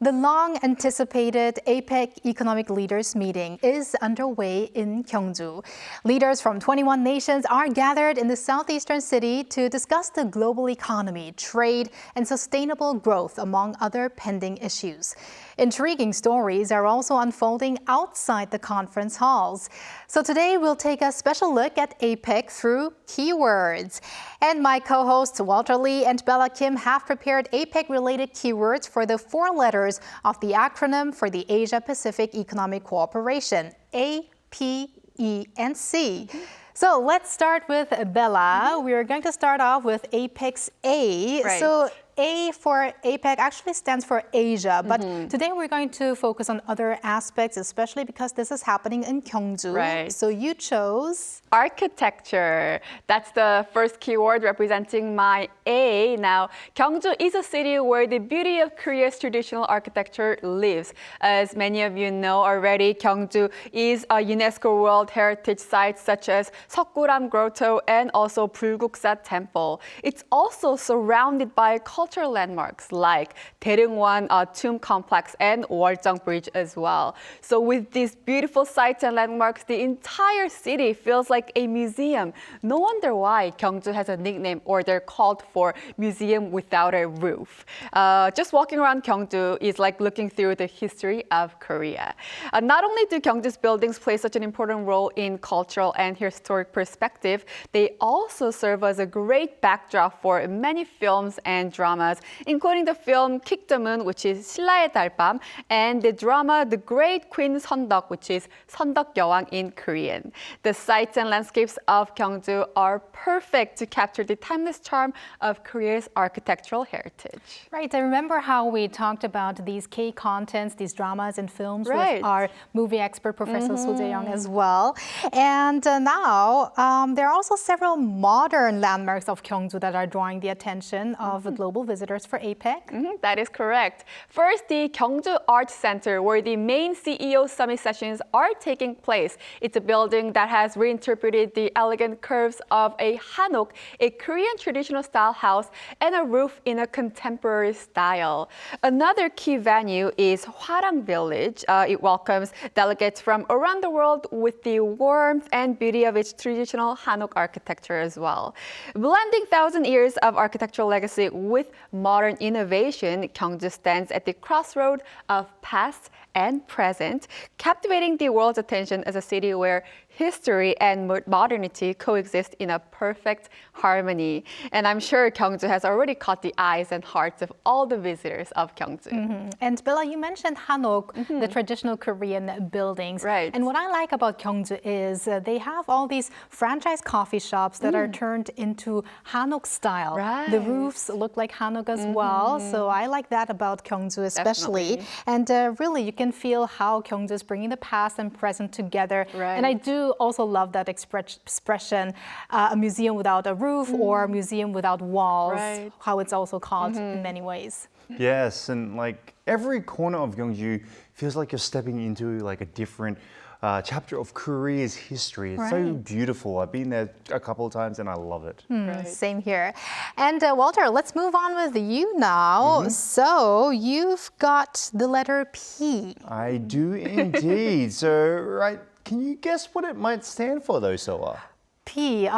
The long-anticipated APEC Economic Leaders Meeting is underway in Gyeongju. Leaders from 21 nations are gathered in the southeastern city to discuss the global economy, trade, and sustainable growth, among other pending issues. Intriguing stories are also unfolding outside the conference halls. So today we'll take a special look at APEC through keywords. And my co-hosts Walter Lee and Bella Kim have prepared APEC-related keywords for the four letters of the acronym for the Asia-Pacific Economic Cooperation, APEC. So let's start with Bella. We're going to start off with APEC's A. Right. So A for APEC actually stands for Asia, but today we're going to focus on other aspects, especially because this is happening in Gyeongju. Right. So you chose architecture. That's the first keyword representing my A. Now, Gyeongju is a city where the beauty of Korea's traditional architecture lives. As many of you know already, Gyeongju is a UNESCO World Heritage Site such as Seokguram Grotto and also Bulguksa Temple. It's also surrounded by cultural landmarks like Daereungwon Tomb Complex and Waljeong Bridge as well. So with these beautiful sites and landmarks, the entire city feels like a museum. No wonder why Gyeongju has a nickname, or they're called for museum without a roof. Just walking around Gyeongju is like looking through the history of Korea. Not only do Gyeongju's buildings play such an important role in cultural and historic perspective, they also serve as a great backdrop for many films and dramas, including the film Kick the Moon, which is 신라의 달밤, and the drama The Great Queen Seondeok, which is Seondeok Yewang in Korean. The sites and landscapes of Gyeongju are perfect to capture the timeless charm of Korea's architectural heritage. Right. I remember how we talked about these K contents, these dramas and films Right. with our movie expert, Professor Soo Jae-young, as well. And now there are also several modern landmarks of Gyeongju that are drawing the attention of global visitors for APEC. That is correct. First, the Gyeongju Art Center, where the main CEO summit sessions are taking place. It's a building that has reinterpreted the elegant curves of a hanok, a Korean traditional style house, and a roof in a contemporary style. Another key venue is Hwarang Village. It welcomes delegates from around the world with the warmth and beauty of its traditional hanok architecture as well. Blending 1,000 years of architectural legacy with modern innovation, Gyeongju stands at the crossroad of past and present, captivating the world's attention as a city where history and modernity coexist in a perfect harmony. And I'm sure Gyeongju has already caught the eyes and hearts of all the visitors of Gyeongju. And Bella, you mentioned hanok, the traditional Korean buildings. Right. And what I like about Gyeongju is they have all these franchise coffee shops that are turned into hanok style. Right. The roofs look like hanok as well. So I like that about Gyeongju especially. Definitely. And really, you can feel how Gyeongju is bringing the past and present together. Right. And I do also love that expression, a museum without a roof or a museum without walls, Right. how it's also called in many ways. Yes, and like every corner of Gyeongju feels like you're stepping into like a different chapter of Korea's history. It's so Right. beautiful. I've been there a couple of times and I love it. Right. Same here. And Walter, let's move on with you now. So you've got the letter P. I do indeed. So, right, can you guess what it might stand for though, Soa? P,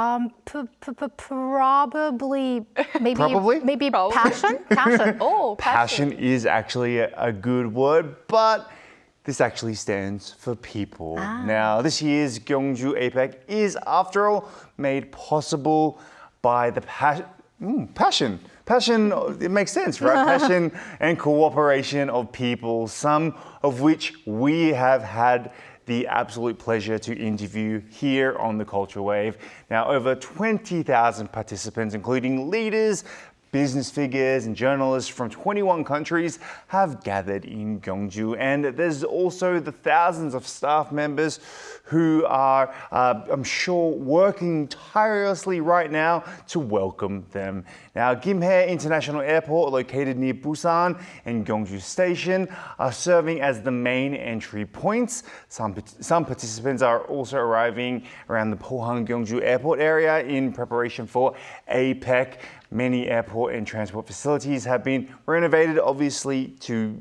probably, maybe, Probably? maybe Probably. passion? Passion. Oh, Passion is actually a good word, but this actually stands for people. Now, this year's Gyeongju APEC is, after all, made possible by the passion. Passion, it makes sense, right? Passion and cooperation of people, some of which we have had the absolute pleasure to interview here on the Culture Wave. Now, over 20,000 participants, including leaders, business figures and journalists from 21 countries have gathered in Gyeongju. And there's also the thousands of staff members who are, I'm sure, working tirelessly right now to welcome them. Now, Gimhae International Airport, located near Busan and Gyeongju Station, are serving as the main entry points. Some participants are also arriving around the Pohang Gyeongju Airport area in preparation for APEC. Many airport and transport facilities have been renovated, obviously, to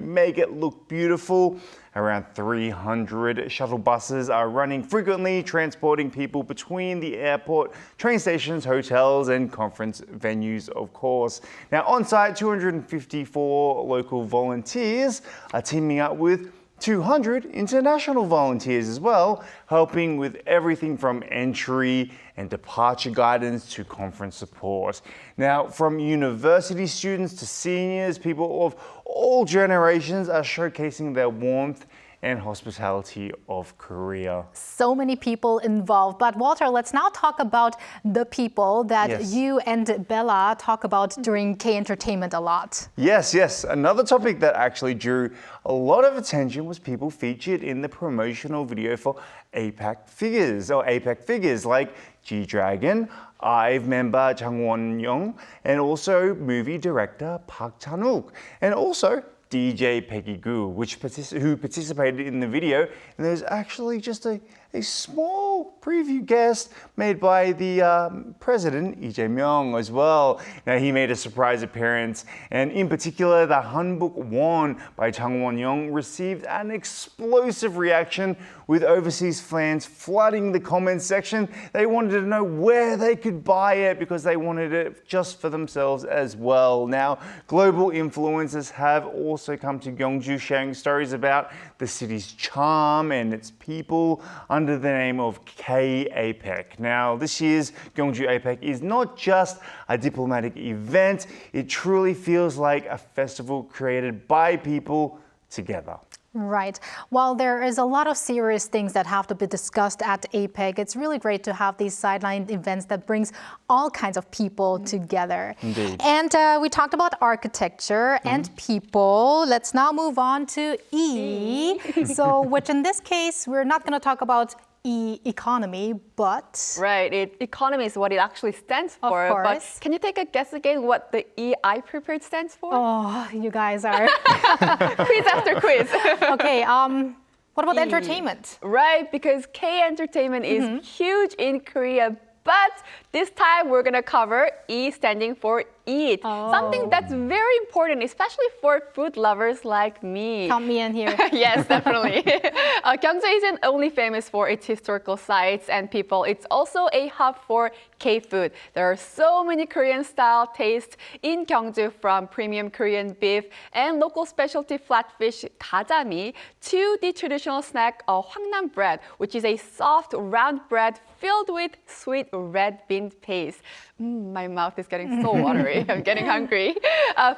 make it look beautiful. Around 300 shuttle buses are running frequently, transporting people between the airport, train stations, hotels, and conference venues, of course. Now, on site, 254 local volunteers are teaming up with 200 international volunteers as well, helping with everything from entry and departure guidance to conference support. Now, from university students to seniors, people of all generations are showcasing their warmth and hospitality of Korea. So many people involved. But Walter, let's now talk about the people that Yes. you and Bella talk about during K-Entertainment a lot. Yes. Another topic that actually drew a lot of attention was people featured in the promotional video for APEC figures like G-Dragon, IVE member Jang Won-young, and also movie director Park Chan-wook, and also DJ Peggy Goo, who participated in the video. And there's actually just a small preview guest made by the president, Lee Jae-myung, as well. Now, he made a surprise appearance, and in particular, the Hanbok Won by Jang Won-young received an explosive reaction with overseas fans flooding the comments section. They wanted to know where they could buy it because they wanted it just for themselves as well. Now, global influencers have also come to Gyeongju sharing stories about the city's charm and its people under the name of K-APEC. Now, this year's Gyeongju APEC is not just a diplomatic event, it truly feels like a festival created by people together. Right. While there is a lot of serious things that have to be discussed at APEC, it's really great to have these sideline events that brings all kinds of people together. Indeed. And we talked about architecture and people. Let's now move on to E. So, which in this case, we're not going to talk about economy, but... Right, economy is what it actually stands Of for. course. But can you take a guess again what the E I prepared stands for? Oh, you guys are... Quiz after quiz. Okay, what about entertainment? Right, because K-Entertainment is huge in Korea, but this time we're going to cover E standing for eat. Something that's very important, especially for food lovers like me. Count me in here. Yes, definitely. Gyeongju isn't only famous for its historical sites and people, it's also a hub for K-food. There are so many Korean-style tastes in Gyeongju, from premium Korean beef and local specialty flatfish gajami to the traditional snack hwangnam bread, which is a soft, round bread filled with sweet red bean paste. My mouth is getting so watery. I'm getting hungry.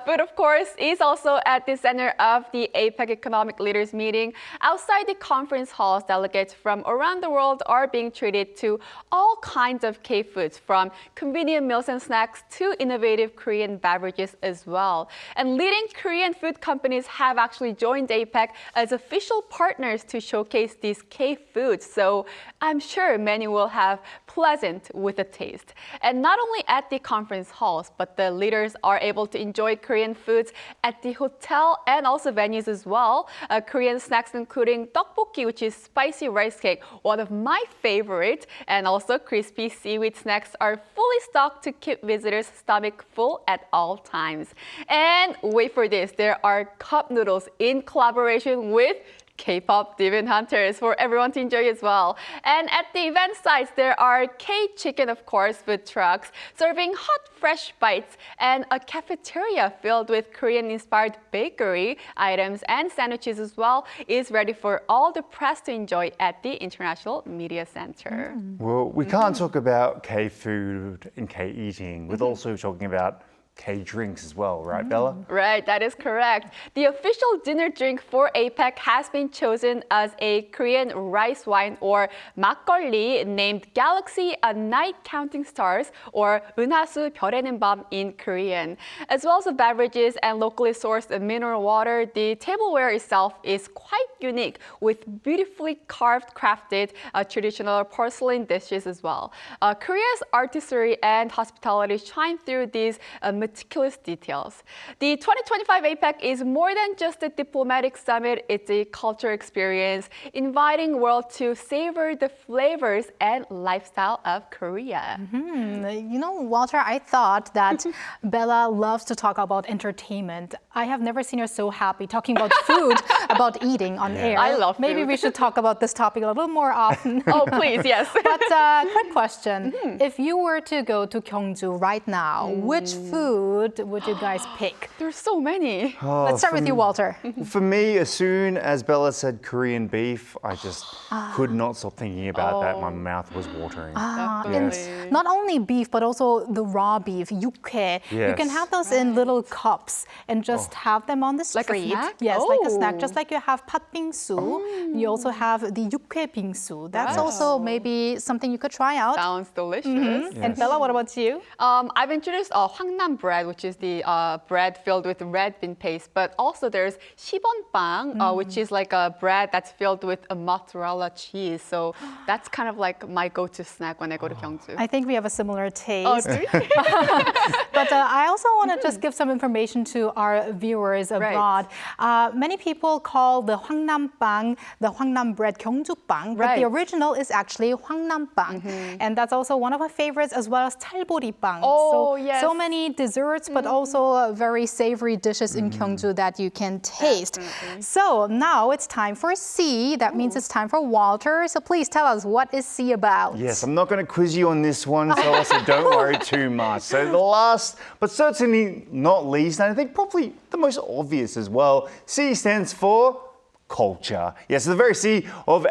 Food, of course, is also at the center of the APEC Economic Leaders Meeting. Outside the conference halls, delegates from around the world are being treated to all kinds of K-foods, from convenient meals and snacks to innovative Korean beverages as well. And leading Korean food companies have actually joined APEC as official partners to showcase these K-foods. So I'm sure many will have pleasant with the taste. And not only at the conference halls, but the leaders are able to enjoy Korean foods at the hotel and also venues as well. Korean snacks including tteokbokki, which is spicy rice cake, one of my favorites, and also crispy seaweed snacks are fully stocked to keep visitors' stomach full at all times. And wait for this, there are cup noodles in collaboration with K-pop Demon Hunters for everyone to enjoy as well. And at the event sites, there are K-Chicken, of course, food trucks serving hot, fresh bites, and a cafeteria filled with Korean-inspired bakery items and sandwiches as well is ready for all the press to enjoy at the International Media Center. Well, we can't talk about K-food and K-eating. We're also talking about K-drinks as well, right, Bella? Right, that is correct. The official dinner drink for APEC has been chosen as a Korean rice wine, or 막걸리, named Galaxy A Night Counting Stars, or 은하수 별에는 밤 in Korean. As well as the beverages and locally sourced mineral water, the tableware itself is quite unique with beautifully crafted traditional porcelain dishes as well. Korea's artistry and hospitality shine through these meticulous details. The 2025 APEC is more than just a diplomatic summit, it's a culture experience, inviting world to savor the flavors and lifestyle of Korea. You know, Walter, I thought that Bella loves to talk about entertainment. I have never seen her so happy talking about food, about eating on air. I love Maybe food. we should talk about this topic a little more often. Oh, please, yes. But quick question. If you were to go to Gyeongju right now, which food would you guys pick? There's so many. Let's start with you, Walter. For me, as soon as Bella said Korean beef, I just could not stop thinking about that. My mouth was watering. And not only beef, but also the raw beef, 육회. You can Yes. have those in little cups and just have them on the street. Like a snack? Yes, like a snack. Oh. Just like you have 팥빙수, you also have the 육회 빙수. That's also maybe something you could try out. Sounds delicious. And Bella, what about you? I've introduced Hwangnam bread, which is the bread filled with red bean paste, but also there's 시번빵, which is like a bread that's filled with a mozzarella cheese. So that's kind of like my go-to snack when I go to Gyeongju. I think we have a similar taste. Oh, do you? But I also want to just give some information to our viewers abroad. Many people call the Hwangnam-빵 the Hwangnam bread Gyeongju-빵, but the Right. original is actually Hwangnam-빵. And that's also one of my favorites, as well as 찰보리-빵. Oh, so, yes. so many desserts, but also very savory dishes in Gyeongju that you can taste. So now it's time for C. That means it's time for Walter. So please tell us, what is C about? Yes, I'm not going to quiz you on this one, so also don't worry too much. So the last, but certainly not least, and I think probably the most obvious as well, C stands for culture. Yes, the very C of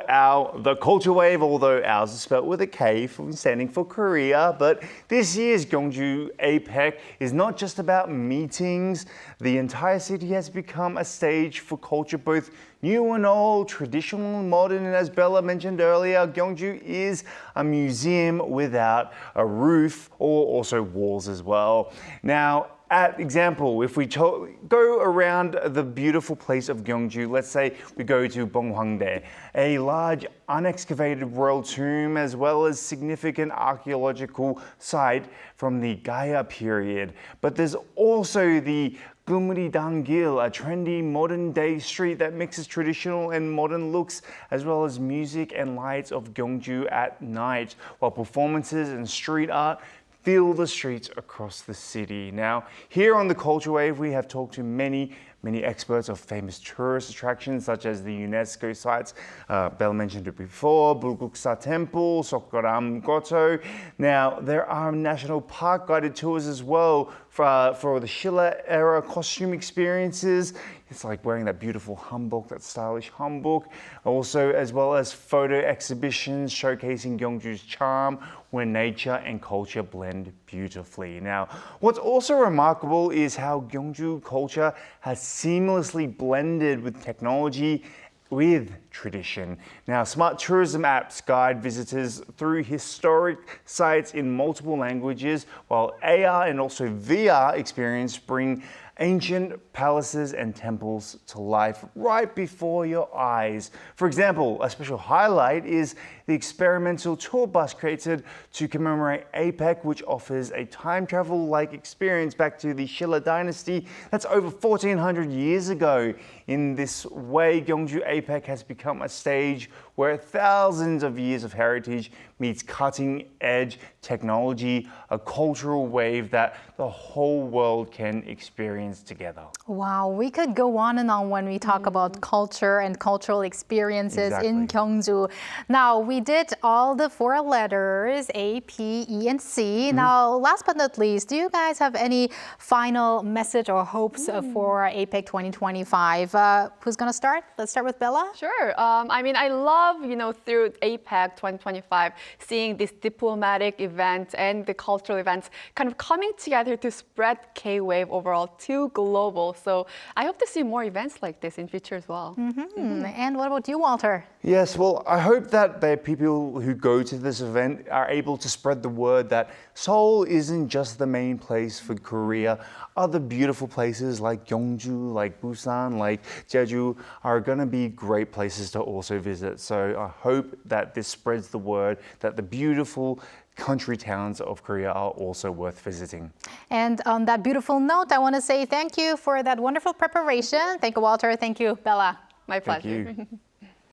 the culture wave, although ours is spelled with a K, standing for Korea. But this year's Gyeongju APEC is not just about meetings. The entire city has become a stage for culture, both new and old, traditional and modern. And as Bella mentioned earlier, Gyeongju is a museum without a roof or also walls as well. Now, at example, if we go around the beautiful place of Gyeongju, let's say we go to Bonghwangdae, a large unexcavated royal tomb as well as significant archaeological site from the Gaya period. But there's also the Gumri-dang-gil, a trendy modern-day street that mixes traditional and modern looks, as well as music and lights of Gyeongju at night, while performances and street art fill the streets across the city. Now, here on the Culture Wave, we have talked to many experts of famous tourist attractions, such as the UNESCO sites. Bella mentioned it before, Bulguksa Temple, Sokgoram Grotto. Now, there are national park guided tours as well for the Schiller era costume experiences. It's like wearing that beautiful hanbok, that stylish hanbok. Also, as well as photo exhibitions showcasing Gyeongju's charm, where nature and culture blend beautifully. Now, what's also remarkable is how Gyeongju culture has seamlessly blended with technology with tradition. Now, smart tourism apps guide visitors through historic sites in multiple languages, while AR and also VR experience bring ancient palaces and temples to life right before your eyes. For example, a special highlight is the experimental tour bus created to commemorate APEC, which offers a time travel-like experience back to the Schiller dynasty. That's over 1400 years ago. In this way, Gyeongju APEC has become a stage where thousands of years of heritage meets cutting-edge technology, a cultural wave that the whole world can experience together. Wow, we could go on and on when we talk about culture and cultural experiences in Gyeongju. Now, we did all the 4 letters, A, P, E, and C. Now, last but not least, do you guys have any final message or hopes for APEC 2025? Who's going to start? Let's start with Bella. Sure. I mean, I love, through APEC 2025, seeing this diplomatic event and the cultural events kind of coming together to spread K-wave overall to too global. So I hope to see more events like this in future as well. And what about you, Walter? Yes, well, I hope that the people who go to this event are able to spread the word that Seoul isn't just the main place for Korea. Other beautiful places like Gyeongju, like Busan, like Jeju are going to be great places to also visit. So I hope that this spreads the word that the beautiful country towns of Korea are also worth visiting. And on that beautiful note, I want to say thank you for that wonderful preparation. Thank you, Walter. Thank you, Bella. My Thank pleasure. you.